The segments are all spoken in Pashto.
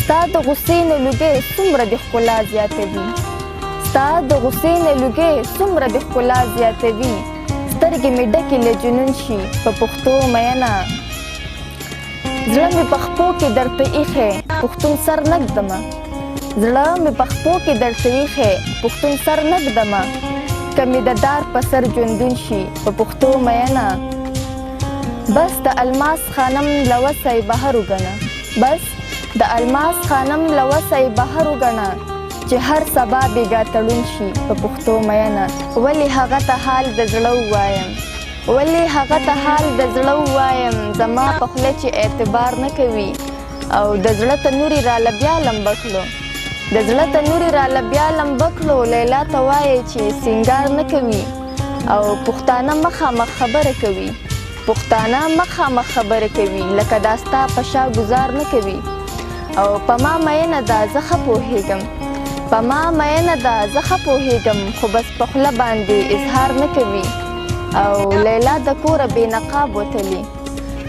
ستا د غصې نه لوګی څومره د ښکلا زیاتوي ستا د غصې نه لوګی څومره د ښکلا زیاتوي سترګې مې ډکې له جنون شي په پښتو میینه زړه مې په خپو کې درته ایښی پښتون سر نږدمه زړه مې په خپو کې درته ایښی پښتون سر نږدمه که مې د دار په سر ژوندون شي په پښتو میینه بس د الماس خانم له وسه یې بهر وګڼه بس د الماس خانم له وسه یې بهر وګڼه چې هر سبا بېګا تړون شي په پښتو میینه ولې هغه ته حال د زړه ووایم ولې هغه ته حال د زړه ووایم زما په خوله چې اعتبار نه کوي او د زړه تنورې راله بیا لمبه کړو د زړه تنورې راله بیا لمبه کړو لیلا ته وایي چې سینګار نه کوي او پښتانه مخامخ خبره کوي پښتانه مخامخ خبره کوي لکه دا ستا په شا ګزار نه کوي او په ما میینه ده زه ښه پوهېږم په ما میینه ده زه ښه پوهېږم خو بس په خوله باندې اظهار نه کوي او لیلا د کوره بې نقاب وتلي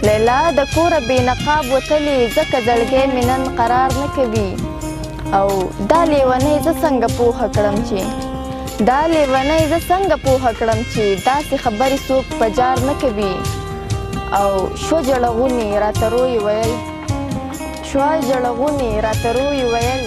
لیلا د کوره بې نقاب وتلي ځکه زړګی مې نن قرار نه کوي او دا لیونۍ زه څنګه پوهه کړم چې دا لیونۍ زه څنګه پوهه کړم چې داسې خبرې څوک په جار نه کوي او شو جړغونې راته روی ویل شوه جړغونې راته روی ویل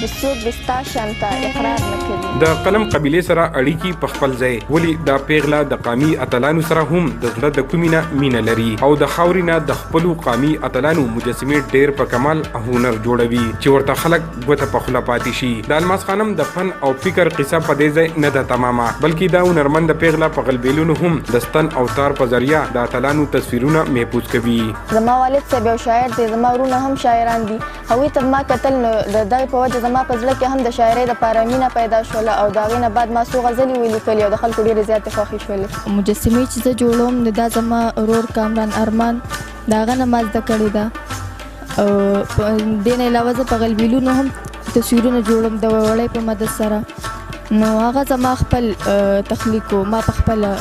چې څوک د ستا شانته اقرار نه کوي د قلم قبیلې سره اړیکې په خپل ځای ولې دا پیغله د قامي اتلانو سره هم د زړه د کومې نه مینه لري او د خاورې نه د خپلو قامي اتلانو مجسمې ډېر په کمال هنر جوړوي چې ورته خلک ګوته په خوله پاتې شي د الماس خانم د فن او فکر قصه په دې ځای نه ده تمامه بلکې دا هنرمند پیغله په غلبیلونو هم د ستن او تار په ذریعه د اتلانو تصویرونه محفوظ کوي زما والد صاحب یو شاعر دی زما ورونه هم شاعران دي هغوی ته ما کتل نو د دغې په وجه زما په زړه کې هم د شاعرۍ دپاره مینه پیدا شوله او د هغې نه بعد ما څو غزلې ولیکلې او د خلکو ډېرې زیاتې خوښې شولې مجسمې چې زه جوړوم نو دا زما ورور کامران ارمان د هغه نه ما زده کړې ده او دې نه علاوه زه په غلبیلونو هم تصویرونه جوړوم د وړۍ په مدد سره نو هغه زما خپل تخلیق و ما په خپله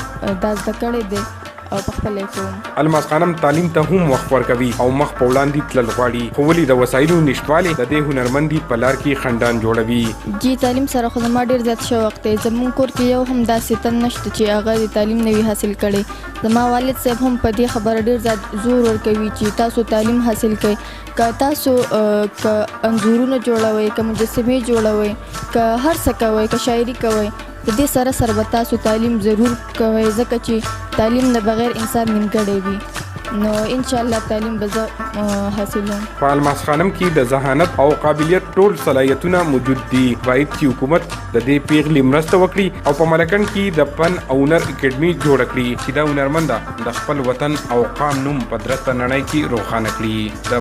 دا زده کړی دی او په خپل یې کوم الماس خانم تعلیم ته هم وخت ورکوي او مخ په وړاندې تلل غواړي خو ولې د وسایلو نشتوالی د دې هنرمندي په لار کې خنډان جوړوي جی تعلیم سره خو زما ډېر زیات شوق دی زموږ کور کې یو هم داسې تن نشته چې هغه د تعلیم نه وي حاصل کړی زما والد صاحب هم په دې خبره ډېر زیات زور ورکوي چې تاسو تعلیم حاصل کړئ که تاسو که انځورونه جوړوئ که مجسمې جوړوئ که هر څه کوئ که شاعري کوئ د دې سره سره به تاسو تعلیم ضرور کوئ ځکه چې تعلیم نه بغیر انسان نیمګړی وي نو انشاءالله تعلیم به زه حاصلوم په الماس خانم کې د ذهانت او قابلیت ټول صلاحیتونه موجود دي باید چې حکومت د دې پیغلې مرسته وکړي او په ملکن کې د فن او هنر اکیډمي جوړه کړي چې دا هنرمنده د خپل وطن او قام نوم په درسته نړۍ کې روښانه کړي